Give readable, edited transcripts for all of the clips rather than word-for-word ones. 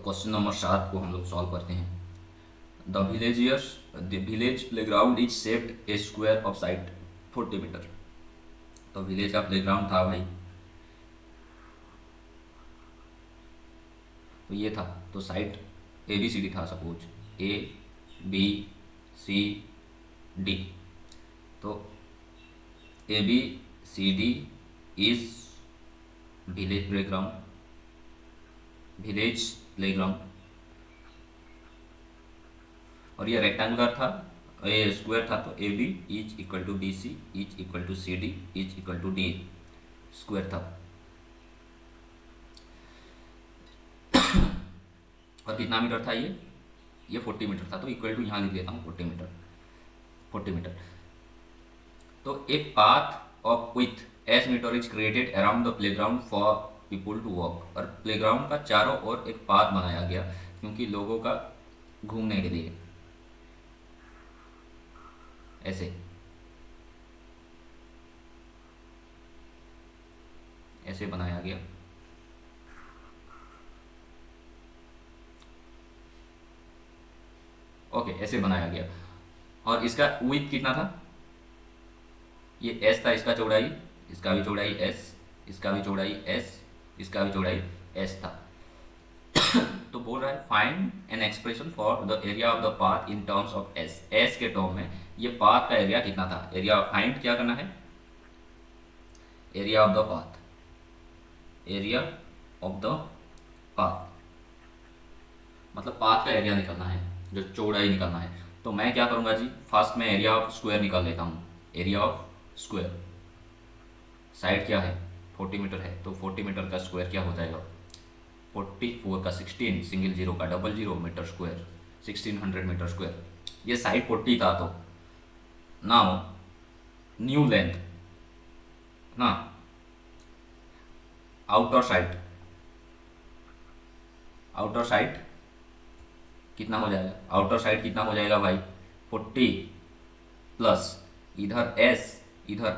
Question number 7 को हम लोग सॉल्व करते हैं। The village playground is shaped a square of side 40 metre. तो विलेज का प्लेग्राउंड था भाई, तो ये था, तो side A B C D था, suppose A B C D. तो A B C D is village playground, और ये रेक्टेंगुलर था, ये स्क्वायर था, तो A B is equal to B C is equal to C D is equal to D square था। और कितना मीटर था ये 40 मीटर था, तो इक्वल टू यहाँ लिख देता हूँ 40 मीटर। तो एक path of with S metre is created around the playground for people to walk. और प्लेग्राउंड का चारों ओर एक पाथ बनाया गया क्योंकि लोगों का घूमने के लिए, ऐसे बनाया गया। ओके, ऐसे बनाया गया। और इसका विड्थ कितना था, ये एस था, इसका चौड़ाई, इसका भी चौड़ाई एस, इसका भी चौड़ाई एस, इसका भी चौड़ाई एस था। तो बोल रहा है find an expression for the area of the path in terms of S. S के टर्म में ये पाथ का एरिया कितना था, एरिया फाइंड क्या करना है, area of the path, area of the path मतलब पाथ का एरिया निकालना है, जो चौड़ाई निकालना है। तो मैं क्या करूंगा जी, फर्स्ट में एरिया ऑफ स्क्वायर निकाल लेता हूँ। एरिया ऑफ स्क्वायर, साइड क्या है 40 मीटर है, तो 40 मीटर का स्क्वायर क्या हो जाएगा, 44 का 16, सिंगल जीरो का double zero, metre square 1600 metre square. ये साइड 40 था, तो नाउ न्यू लेंथ ना, आउटर साइड कितना हो जाएगा, आउटर साइड कितना हो जाएगा भाई 40 प्लस इधर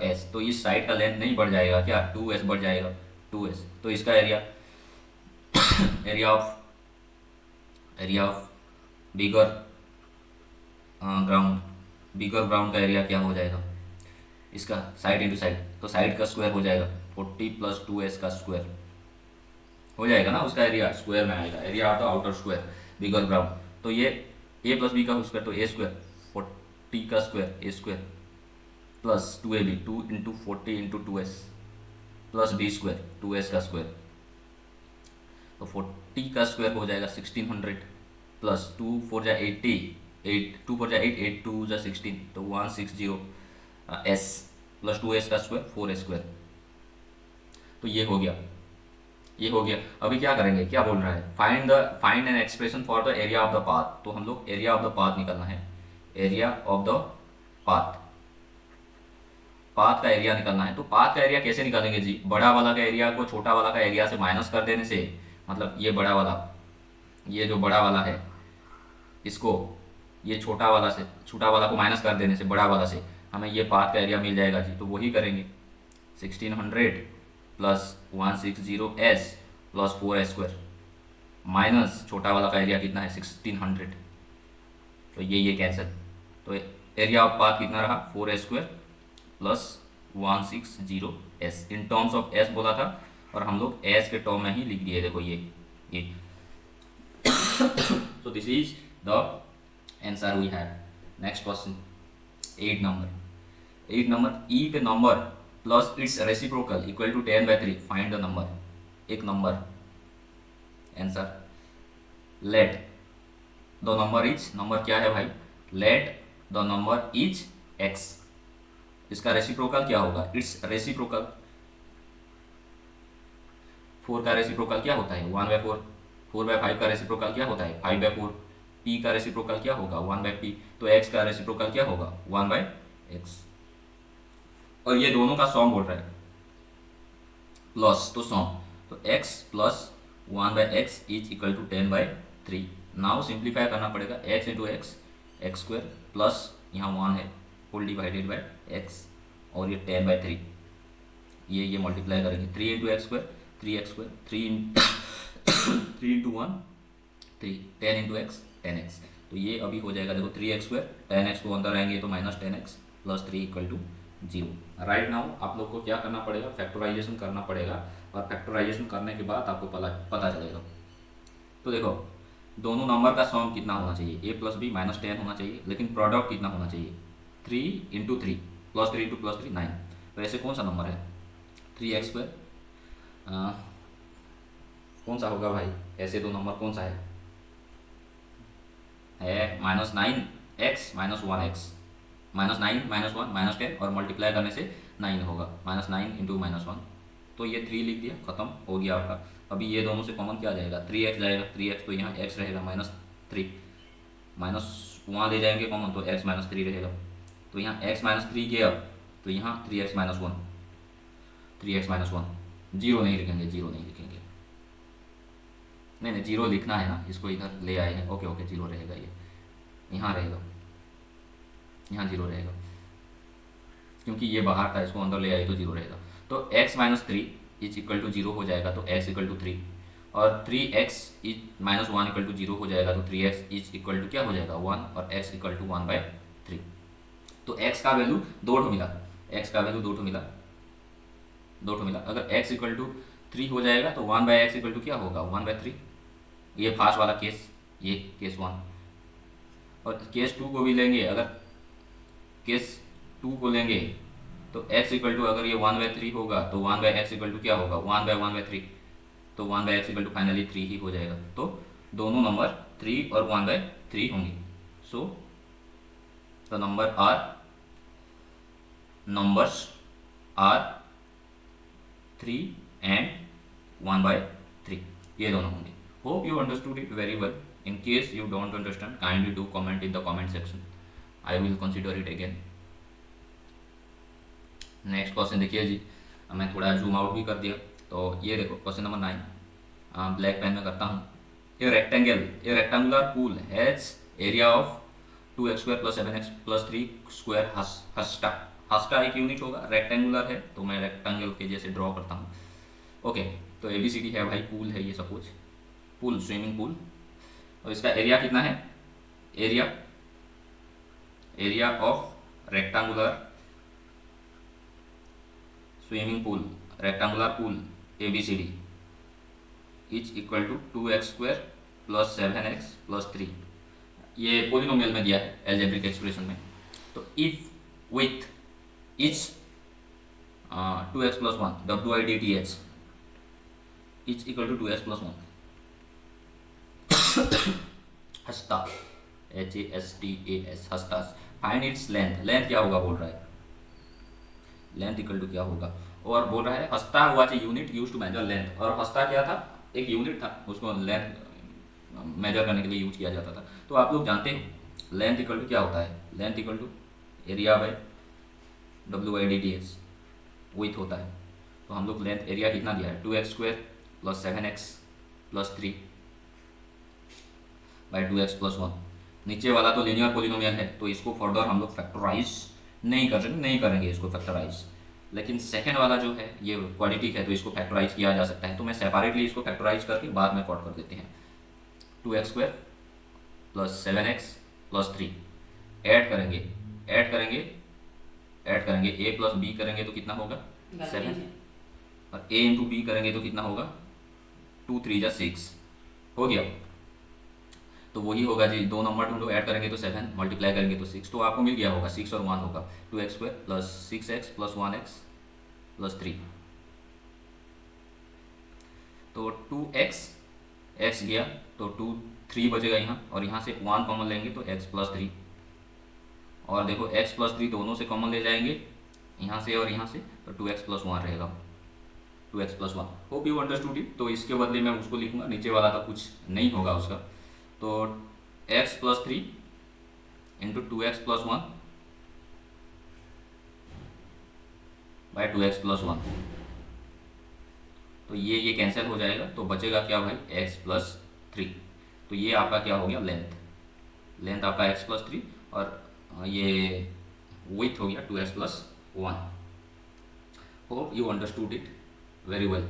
एस, तो इस साइड का लेंथ नहीं बढ़ जाएगा क्या, 2s बढ़ जाएगा, 2s। तो इसका एरिया ऑफ बिगर ग्राउंड का एरिया क्या हो जाएगा, इसका साइड इंटू साइड, तो साइड का स्क्वायर हो जाएगा 40 प्लस 2s का स्क्वायर हो जाएगा ना, उसका एरिया स्क्वायर में आएगा, area of the outer square bigger ground. तो ये a प्लस बी का स्क्वायर, तो a स्क्वायर 40 का square a square plus 2ab 2 into 40 into 2s plus b square 2s का स्क्वायर, तो 40 का स्क्वायर हो जाएगा 1600 प्लस 2 4 जा 80, 2 4 जा 8, 8 2 जा 16, तो 160 s प्लस 2s का स्क्वायर 4s स्क्वायर। तो ये हो गया। अभी क्या करेंगे, क्या बोल रहा है, find an expression for the area of the path. तो हम लोग एरिया ऑफ द पाथ निकालना है, एरिया ऑफ द पाथ का एरिया निकालना है। तो पाथ का एरिया कैसे निकालेंगे जी, बड़ा वाला का एरिया को छोटा वाला का एरिया से माइनस कर देने से, मतलब ये बड़ा वाला, ये जो बड़ा वाला है इसको ये छोटा वाला को माइनस कर देने से, बड़ा वाला से हमें ये पाथ का एरिया मिल जाएगा जी। तो वही करेंगे, 1600 plus 160s plus 4s square minus छोटा वाला का एरिया कितना है 1600, तो ये कैंसिल, तो एरिया ऑफ पाथ कितना रहा 4s square plus 160s। In terms of s बोला था और हम लोग s के टर्म में ही लिख दिए, देखो ये so this is the answer we have. Next question, 8 number e पे number plus its reciprocal equal to 10/3, find the number. एक number, answer let the number क्या है भाई, let the number is x। इसका रेसिप्रोकल क्या होगा, it's reciprocal. 4 का reciprocal क्या होता है 1/4, 4/5 का रेसिप्रोकल क्या होता है 5/4, p का रेसिप्रोकल क्या होगा 1/p, तो x का रेसिप्रोकल क्या होगा 1/x। और ये दोनों का सॉम बोल रहा है प्लस, तो सॉम, तो x plus 1/x is equal to 10/3। Now simplify करना पड़ेगा, x into x square plus यहाँ 1 है फुल डिवाइडेड बाय x, और ये 10/3, ये मल्टीप्लाई करेंगे 3 into x square 3x square, 3 into 1 3, 10 into x 10x। तो ये अभी हो जाएगा देखो 3x², 10x को अंदर आएंगे तो -10x plus 3 equal to 0। Right now आप लोग को क्या करना पड़ेगा, फैक्टराइजेशन करना पड़ेगा, और फैक्टराइजेशन करने के बाद आपको पता चलेगा। तो देखो दोनों नंबर का सम कितना होना चाहिए, a प्लस बी -10 होना चाहिए, लेकिन प्रोडक्ट कितना होना चाहिए 3 इंटू 3 प्लस 3 इंटू प्लस 3 9। तो ऐसे कौन सा नंबर है 3x², कौन सा होगा भाई, ऐसे दो नंबर कौन सा है -9x -1x, -9 -1 -10 और मल्टीप्लाई करने से 9 होगा, -9 इंटू -1। तो ये 3 लिख दिया, खत्म हो गया आपका। अभी ये दोनों से कॉमन क्या जाएगा 3x जाएगा, 3x तो यहाँ x रहेगा -3, -1 ले जाएंगे कॉमन तो x -3 रहेगा। तो यहाँ x -3 गया, तो यहाँ 3x -1, 3x -1 जीरो नहीं लिखेंगे, जीरो नहीं लिखेंगे, नहीं जीरो लिखना है ना, इसको इधर ले आए हैं, ओके ओके जीरो रहेगा, ये यहाँ रहेगा, यहाँ जीरो रहेगा, क्योंकि ये बाहर था, इसको अंदर ले आए तो जीरो रहेगा। तो x -3 इज इक्वल टू 0 हो जाएगा, तो x इक्वल टू 3, और 3x इज -1 इक्वल टू 0 हो जाएगा, तो 3x इज इक्वल टू क्या हो जाएगा 1, और x इक्वल टू 1/3। तो x का वैल्यू 2 मिला, x का वैल्यू 2 मिला, 2 मिला। अगर x इक्वल टू 3 हो जाएगा तो 1/x इक्वल टू क्या होगा 1/3। ये फास्ट वाला केस, ये केस 1, और केस 2 को भी लेंगे, अगर केस 2 को लेंगे तो x इक्वल टू, अगर ये 1/3 होगा तो 1/x इक्वल टू क्या होगा 1/1/3, तो 1/x इक्वल टू फाइनली 3 ही हो जाएगा। तो दोनों नंबर 3 और 1/3 होंगे। So the numbers are 3 and 1/3, ये दोनों होंगे। Hope you understood it very well. In case you don't understand, kindly do comment in the comment section, I will consider it again. Next question देखिए जी, मैं थोड़ा zoom out भी कर दिया, तो ये देखो क्वेश्चन नंबर 9, ब्लैक पेन में करता हूँ। A rectangular pool has area of 2x² + 7x + 3 square हस्टा। हस्टा एक यूनिट होगा, रेक्टेंगुलर है तो मैं रेक्टेंगल के जैसे ड्रॉ करता हूँ। ओके, तो ABCD है भाई, पूल है ये, सपोज पूल, स्विमिंग पूल, और इसका एरिया कितना है, area of rectangular swimming pool, rectangular pool ABCD is equal to 2x² + 7x + 3। ये पोलिनोमियल में दिया है एल्जेब्रिक एक्सप्रेशन में। तो if width is 2x + 1 WIDTH is equal to 2x + 1 हस्ता HASTAS हस्तास। फाइंड इट्स लेंथ, लेंथ क्या होगा बोल रहा है, लेंथ इक्वल टू क्या होगा, और बोल रहा है हस्ता हुआ चाहिए unit use to measure length, और हस्ता क्या था, एक यूनिट था, उसको लेंथ मेजर करने के लिए यूज किया जाता था। तो आप लोग जानते हो लेंथ इक्वल टू क्या होता है, length equal to area by WIDTH width होता है। तो हम लोग लेंथ एरिया कितना दिया है 2x² + 7x + 3 बाय 2x + 1। नीचे वाला तो लीनियर पोलिनोमियल है, तो इसको फर्दर हम लोग फैक्टराइज नहीं करेंगे इसको फैक्टराइज। लेकिन सेकंड वाला जो है ये क्वाड्रेटिक है, तो इसको फैक्टराइज किया जा सकता है। तो मैं सेपरेटली इसको फैक्टराइज करके बाद में कॉट कर देते हैं। 2x² + 7x + 3 ऐड करेंगे a + b करेंगे तो कितना होगा 7, और a × b करेंगे तो कितना होगा 2 3 = 6 हो गया। तो वही होगा जी, दो नंबर ढूंढो, ऐड करेंगे तो 7, मल्टीप्लाई करेंगे तो 6, तो आपको मिल गया होगा 6 और 1 होगा 2x² + 6x + 1x + 3। तो 2x गया तो 2 3 बचेगा यहाँ, और यहाँ से 1 कॉमन लेंगे तो x + 3, और देखो x + 3 दोनों से कॉमन ले जाएंगे यहाँ से और यहाँ से, तो 2x + 1 रहेगा, 2x + 1। Hope you understood it. तो इसके बदले मैं उसको लिखूंगा, नीचे वाला तो कुछ नहीं होगा उसका, तो x + 3 × 2x + 1 बाय 2x + 1। तो ये कैंसिल हो जाएगा, तो बचेगा क्या भाई x + 3। तो ये आपका क्या हो गया लेंथ आपका x + 3, और ये विड्थ हो गया 2x + 1। Hope you understood it very well.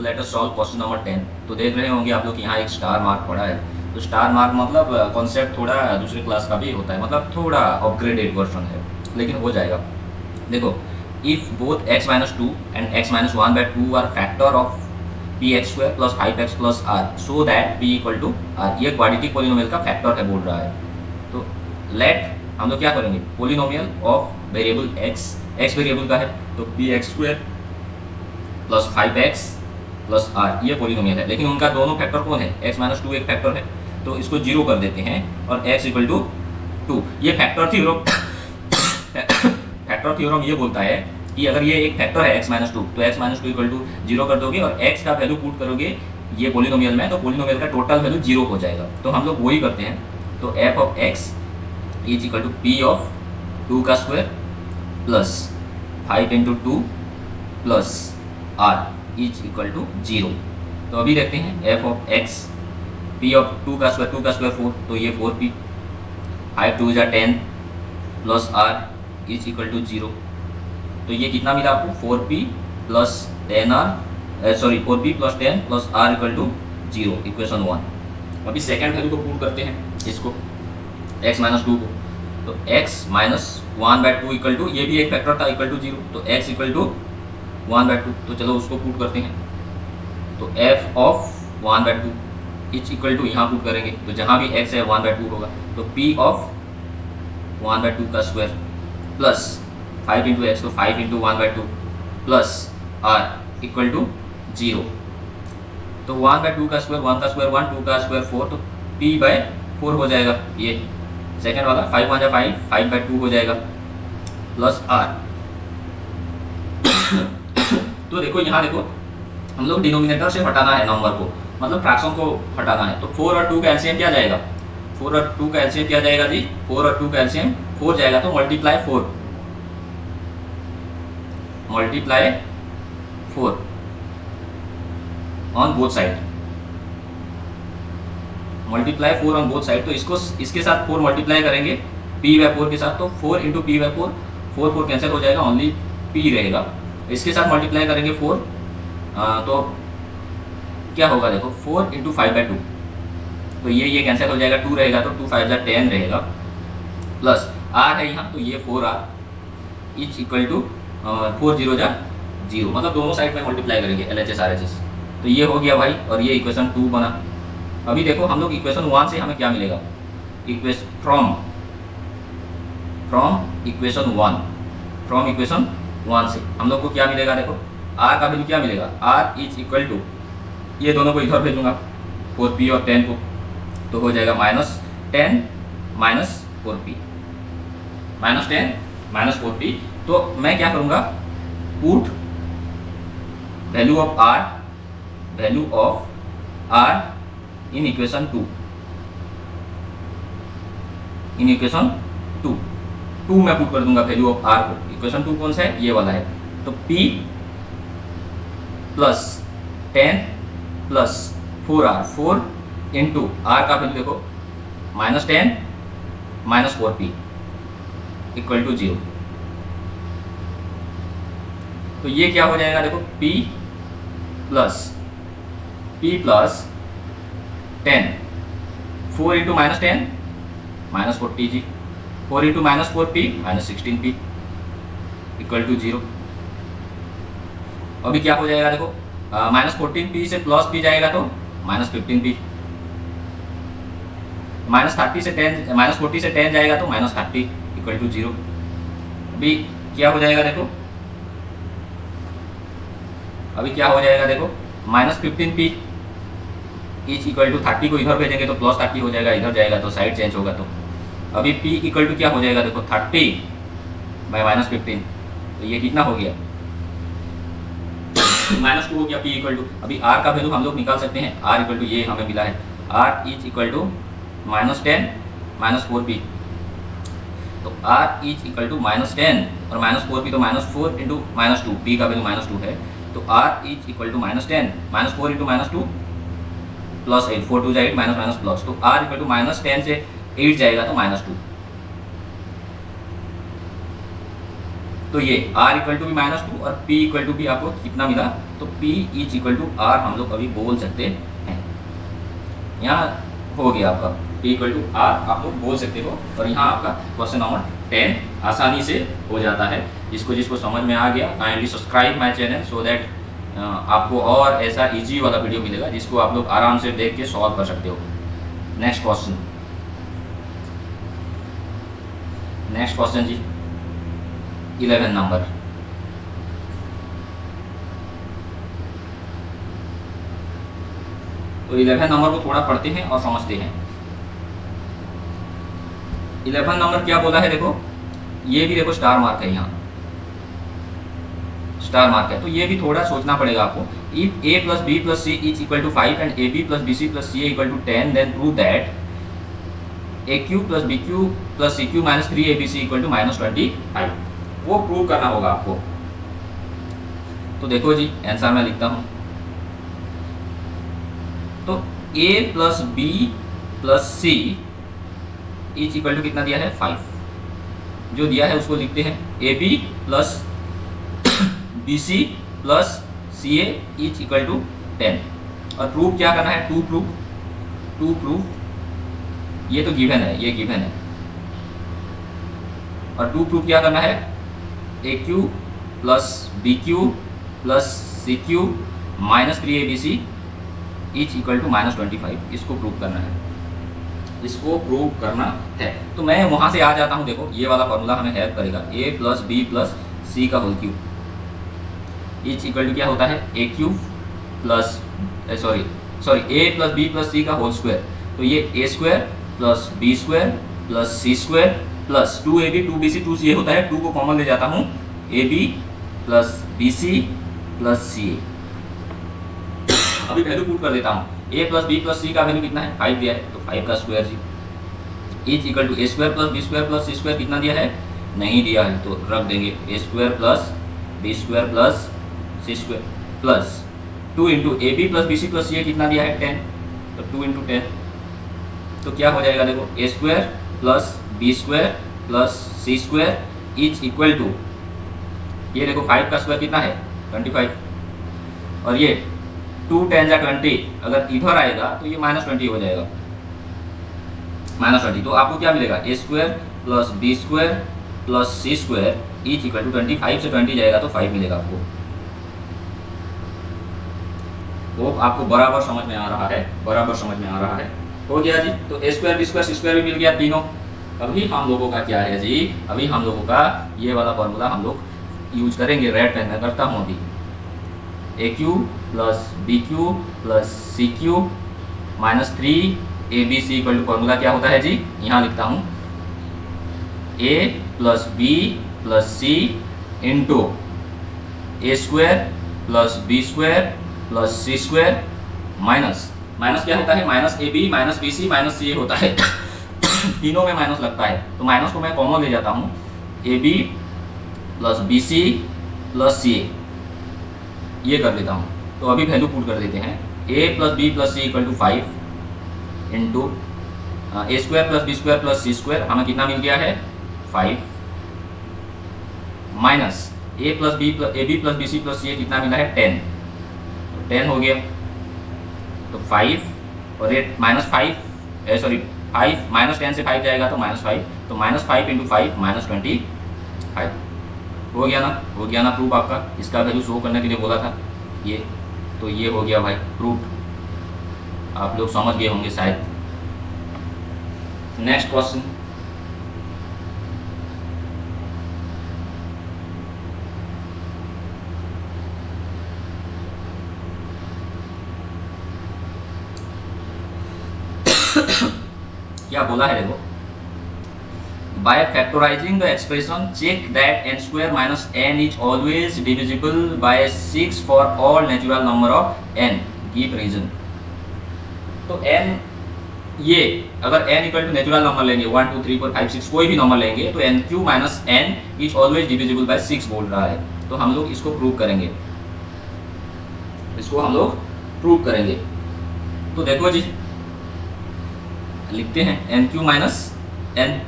Let us solve question number 10। तो देख रहे होंगे आप लोग यहाँ एक स्टार मार्क पड़ा है। तो स्टार मार्क मतलब कॉन्सेप्ट थोड़ा दूसरे क्लास का भी होता है, मतलब थोड़ा अपग्रेडेड वर्जन है, लेकिन हो जाएगा। देखो, if both x minus two and x minus one by two are factor of P X square plus 5x plus R so that p equal to R, ये क्वाड्रेटिक पोलिनोमियल का factor है बोल रहा है। तो लेट हम लोग क्या करेंगे, polynomial of variable x variable का है, तो P X square plus 5x plus R ये पोलिनोमियल है, लेकिन उनका दोनों फैक्टर कौन है, x माइनस टू एक फैक्टर है, तो इसको जीरो कर देते हैं और x इक्वल टू 2। ये फैक्टर थ्योरम ये बोलता है कि अगर ये एक फैक्टर है x माइनस टू, तो x minus two equal to zero कर दोगे और x का वैल्यू पुट करोगे ये पोलिनोमियल में, तो पोलिनोमियल का टोटल वैल्यू जीरो हो जाएगा। तो हम लोग वही करते हैं। तो f of x is equal to p of 2 का square plus 5 into 2 plus r is equal to 0। तो अभी देखते हैं f of x p of 2 का स्क्वायर 4, तो ये 4p, 5 2 जा 10 plus r is equal to 0। तो ये कितना मिला आपको, 4p plus 10r, sorry 4p plus 10 plus r equal to 0, equation 1। अभी सेकेंड वैल्यू को पुट करते हैं इसको, x माइनस टू को, तो x minus one by two equal to, ये भी एक फैक्टर था, इक्वल टू 0, तो x equal to 1 by two. तो चलो उसको पुट करते हैं। तो f of 1 by two is equal to, यहाँ पुट करेंगे तो जहाँ भी x है 1 बाई टू होगा, तो p ऑफ 1 बाई टू का स्क्वायर प्लस 5 इंटू एक्स, तो 5 into 1 by two plus r equal to 0। तो 1 बाई टू का स्क्वायर, 1 का स्क्वायर 1, 2 का स्क्वायर 4, तो p बाई 4 हो जाएगा। ये सेकेंड वाला 5 1 जा 5, 5 बाई 2 हो जाएगा प्लस r। तो देखो यहाँ देखो, हम लोग डिनोमिनेटर से हटाना है नंबर को, मतलब फ्रैक्शन को हटाना है। तो 4 और 2 का एलसीएम क्या जाएगा, 4 और 2 का एलसीएम क्या जाएगा जी, 4 और 2 का एलसीएम 4 जाएगा, तो multiply 4 on both side, multiply 4 on both side. तो इसको इसके साथ 4 मल्टीप्लाई करेंगे p बाई 4 के साथ, तो 4 इंटू पी बाई 4, 4 4 कैंसिल हो जाएगा, ओनली p रहेगा। इसके साथ मल्टीप्लाई करेंगे 4, तो क्या होगा देखो, 4 इंटू 5 बाई 2, तो ये कैंसिल हो जाएगा, 2 रहेगा, तो 2 5 जा 10 रहेगा, प्लस r है यहाँ, तो ये 4r इज इक्वल टू 4 0 जा 0, मतलब दोनों साइड में मल्टीप्लाई करेंगे LHS RHS। तो ये हो गया भाई, और ये इक्वेशन 2 बना। अभी देखो हम लोग इक्वेशन 1 से हमें क्या मिलेगा, फ्रॉम इक्वेशन 1 से हम लोग को क्या मिलेगा, देखो r का वैल्यू क्या मिलेगा, r इज इक्वल टू, ये दोनों को इधर भेजूंगा 4p और 10 को, तो हो जाएगा minus 10 minus 4p, minus 10 minus 4p। तो मैं क्या करूँगा, put value of r in equation 2, मैं पुट कर दूंगा वैल्यू ऑफ r को। इक्वेशन 2 कौन सा है, ये वाला है। तो p plus 10 plus 4 into r का वैल्यू देखो minus 10 minus 4p equal to 0। तो ये क्या हो जाएगा देखो, p plus 10, 4 into minus 10 minus 40 जी, 4 into minus 4p minus 16p equal to 0। अभी क्या हो जाएगा देखो, माइनस 14p से प्लस p जाएगा तो माइनस 15p, माइनस 40 से 10 जाएगा तो माइनस 30 इक्वल टू 0। अभी क्या हो जाएगा देखो, minus 15p is equal to 30 को इधर भेजेंगे तो प्लस 30 हो जाएगा, इधर जाएगा तो साइड चेंज होगा। तो अभी p इक्वल टू क्या हो जाएगा देखो, 30 बाई माइनस 15, तो ये कितना हो गया, माइनस 2 हो गया। p इक्वल टू, अभी r का वैल्यू हम लोग निकाल सकते हैं, r इक्वल टू ये हमें मिला है, r is equal to minus 10 minus 4p, तो r is equal to minus 10 और माइनस 4p, तो माइनस 4 इंटू माइनस 2, p का वैल्यू माइनस 2 है, तो r is equal to minus 10 minus 4 into minus 2 plus 8, 4 2 8 minus minus plus, तो r equal to minus 10 से 8 जाएगा तो माइनस 2। तो ये r इक्वल टू भी -2 और p इक्वल टू भी आपको कितना मिला, तो P is equal to R हम लोग अभी बोल सकते हैं। यहाँ हो गया आपका P इक्वल टू R आप लोग बोल सकते हो, और यहाँ आपका क्वेश्चन नंबर 10 आसानी से हो जाता है। जिसको समझ में आ गया kindly subscribe my channel so that आपको और ऐसा इजी वाला वीडियो मिलेगा जिसको आप लोग आराम से देख के सॉल्व कर सकते हो। नेक्स्ट क्वेश्चन जी 11 नंबर। तो 11 नंबर को थोड़ा पढ़ते हैं और समझते हैं। 11 नंबर क्या बोला है, देखो ये भी देखो स्टार मार्क है, यहाँ स्टार मार्क है, तो ये भी थोड़ा सोचना पड़ेगा आपको। If a plus B plus C is equal to 5 and A B plus B C plus C equal to 10 then prove that A cube plus B cube plus C cube minus 3 A B C equal to minus 25, वो prove करना होगा आपको। तो देखो जी answer मैं लिखता हूँ। तो a plus B plus C is equal to कितना दिया है 5, जो दिया है उसको लिखते हैं A B plus B C plus C A is equal to 10, और प्रूफ क्या करना है, टू प्रूफ ये तो गिवन है, ये गिवन है, और टू प्रूफ क्या करना है A cube plus B cube plus C cube minus 3 A B C is equal to minus 25, इसको प्रूव करना है, इसको प्रूव करना है। तो मैं वहाँ से आ जाता हूँ, देखो ये वाला फॉर्मूला हमें हेल्प करेगा। A plus B plus C का whole cube is equal to क्या होता है A cube plus sorry A plus B plus C का होल स्क्वायर, तो ये A square plus B square plus C square plus 2ab 2bc 2ca होता है, 2 को कॉमन ले जाता हूँ A B plus B C plus C A. अभी वैल्यू पुट कर देता हूँ, a plus B plus C का वैल्यू कितना है 5 दिया है, तो 5 का स्क्वायर जी is equal to A square plus B square plus C square कितना दिया है, नहीं दिया है, तो रख देंगे A square plus B square plus C square plus 2 into A B plus B C plus C A कितना दिया है 10, तो 2 इंटू 10, तो क्या हो जाएगा देखो A square plus B square plus C square is equal to, ये देखो 5 का स्क्वायर कितना है 25, और ये 2 10 जा 20, अगर इधर आएगा तो ये माइनस 20 हो जाएगा, माइनस 20, तो आपको क्या मिलेगा A square plus B square plus C square is equal to 25 से 20 जाएगा तो 5 मिलेगा आपको। वो आपको बराबर समझ में आ रहा है, बराबर समझ में आ रहा है, हो गया जी। तो ए स्क्वायर बी स्क्वायर सी स्क्वायर भी मिल गया तीनों। अभी हम लोगों का क्या है जी, अभी हम लोगों का ये वाला फॉर्मूला हम लोग यूज करेंगे, रेड पेन में करता हूँ अभी। A cube plus B cube plus C cube minus 3 A B C equal to formula क्या होता है जी, यहाँ लिखता हूँ A plus B plus C into A square plus B square plus C square minus क्या होता है minus A B minus B C minus C A होता है तीनों में माइनस लगता है, तो माइनस को मैं कॉमन ले जाता हूँ A B plus B C plus C A, ये कर देता हूँ। तो अभी वैल्यू पुट कर देते हैं A plus B plus C equal to 5 into A square plus B square plus C square, हमें कितना मिल गया है 5, minus A B plus B C plus C A कितना मिला है 10, तो 10 हो गया, तो 5 और ये माइनस 5 माइनस 10 से 5 जाएगा तो -5, तो -5 इंटू 5 माइनस 25 हो गया ना, हो गया ना प्रूफ आपका। इसका वैल्यू शो करने के लिए बोला था ये, तो ये हो गया भाई प्रूफ, आप लोग समझ गए होंगे शायद। नेक्स्ट क्वेश्चन, क्या बोला है देखो, by factorising the expression check that n square minus n is always divisible by 6 for all natural number of n, give reason. तो n, ये अगर n equal to natural number लेंगे 1 2 3 4 5 6 कोई भी नंबर लेंगे तो n Q minus n is always divisible by 6 बोल रहा है, तो हम लोग इसको प्रूव करेंगे, इसको हम लोग प्रूव करेंगे। तो देखो जी लिखते हैं एन क्यू माइनस एन,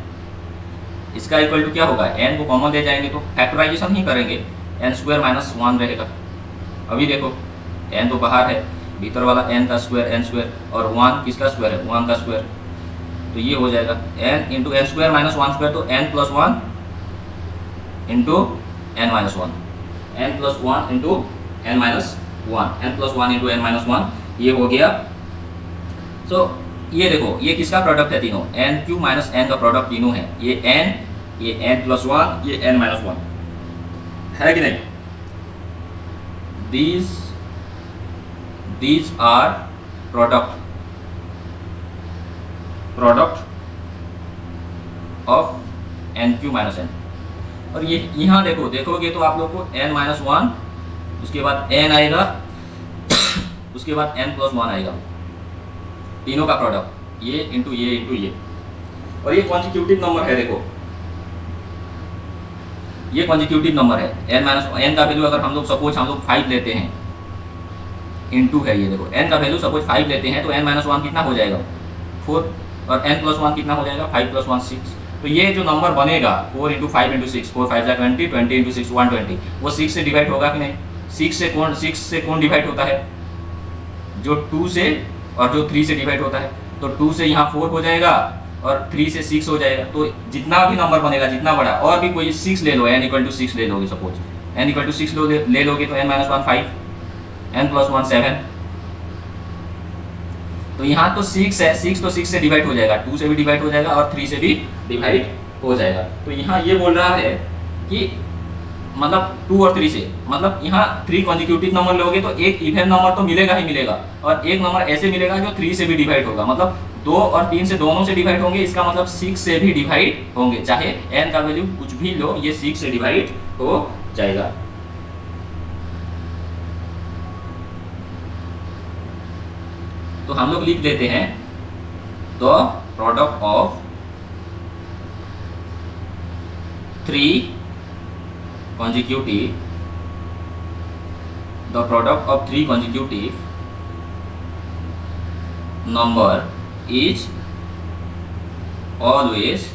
इसका इक्वल टू क्या होगा, n को कॉमन ले जाएंगे तो फैक्टराइजेशन ही करेंगे, n स्क्वायर माइनस 1 रहेगा। अभी देखो n तो बाहर है, भीतर वाला n का स्क्वायर n स्क्वायर, और 1 किसका स्क्वायर है, 1 का स्क्वायर, तो ये हो जाएगा n into N square minus 1 square, तो n plus 1 into n minus 1, n plus 1 into n minus 1, n plus 1 into n minus 1, ये हो गया। सो ये देखो ये किसका प्रोडक्ट है, तीनों n क्यू माइनस n का प्रोडक्ट तीनों है, ये n प्लस 1, ये n माइनस 1 है कि नहीं। these are product of n Q minus n। और ये यहाँ देखोगे तो आप लोग को n माइनस 1, उसके बाद n आएगा, उसके बाद n प्लस 1 आएगा, तीनों का प्रोडक्ट, ये इंटू ये, और ये कॉन्जिक्यूटिव नंबर है। देखो ये कॉन्जिक्यूटिव नंबर है, n माइनस n का वैल्यू अगर हम लोग सपोज 5 लेते हैं, इंटू है ये देखो, n का वैल्यू सपोज 5 लेते हैं तो n माइनस 1 कितना हो जाएगा 4, और n प्लस 1 कितना हो जाएगा 5 प्लस 1 6। तो ये जो नंबर बनेगा 4 इंटू 5 इंटू 6, 4 5 जा 20, 20 इंटू 6 120, वो 6 से डिवाइड होगा कि नहीं। 6 से कौन डिवाइड होता है, जो 2 से और जो 3 से डिवाइड होता है, तो 2 से यहाँ 4 हो जाएगा और 3 से 6 हो जाएगा। तो जितना भी नंबर बनेगा, जितना बड़ा, और भी कोई 6 ले लो, n इक्वल टू 6 ले लोगे, सपोज n इक्वल टू 6 ले लोगे तो n माइनस 1 5, n प्लस 1 7, तो यहाँ तो 6 है, 6 तो 6 से डिवाइड हो जाएगा, 2 से भी डिवाइड हो जाएगा और 3 से भी डिवाइड हो जाएगा। तो यहाँ ये बोल रहा है कि मतलब 2 और 3 से, मतलब यहाँ 3 कॉन्जिक्यूटिव नंबर लोगे तो एक इवन नंबर तो मिलेगा ही मिलेगा, और एक नंबर ऐसे मिलेगा जो 3 से भी डिवाइड होगा, मतलब 2 और 3 से दोनों से डिवाइड होंगे, इसका मतलब 6 से भी डिवाइड होंगे, चाहे n का वैल्यू कुछ भी लो, ये 6 से डिवाइड हो जाएगा। तो हम लोग लिख देते हैं the product of 3 consecutive, the product of 3 consecutive number is always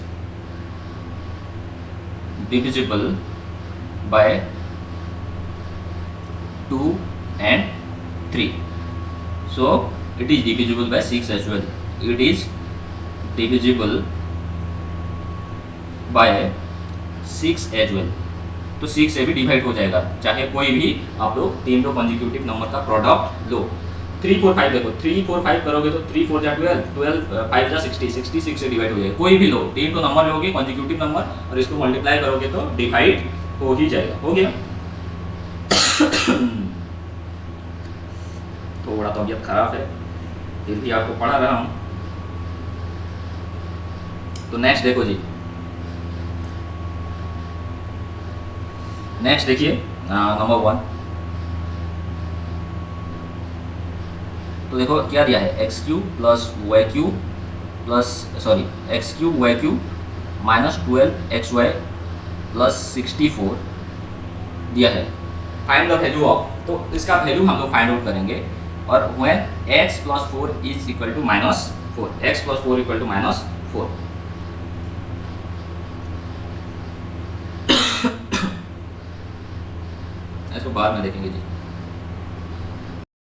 divisible by 2 and 3. So it is divisible by 6 as well. It is divisible by 6 as well. तो 6 से भी डिवाइड हो जाएगा, चाहे कोई भी आप लोग 3 कॉन्जिक्यूटिव नंबर का प्रोडक्ट लो। 3 4 5 देखो, 3 4 5 करोगे तो 3 4 जा 12, 12 5 जा 60, 60 6 से डिवाइड हो जाएगा। कोई भी लो, 3 को नंबर लोगे कॉन्जिक्यूटिव नंबर, और इसको मल्टीप्लाई करोगे तो डिवाइड हो ही जाएगा। हो गया। थोड़ा तबीयत खराब है, फिर भी आपको पढ़ा रहा हूँ। तो नेक्स्ट देखो जी, नेक्स्ट देखिए नंबर 1। तो देखो क्या दिया है, X cube plus Y cube plus X cube Y cube minus 12 X Y plus 64 दिया है। फाइंड द वैल्यू ऑफ, तो इसका वैल्यू हम लोग फाइंड आउट करेंगे। और when X plus 4 is equal to minus 4, X plus 4 equal to minus 4। इसको बाद में देखेंगे जी।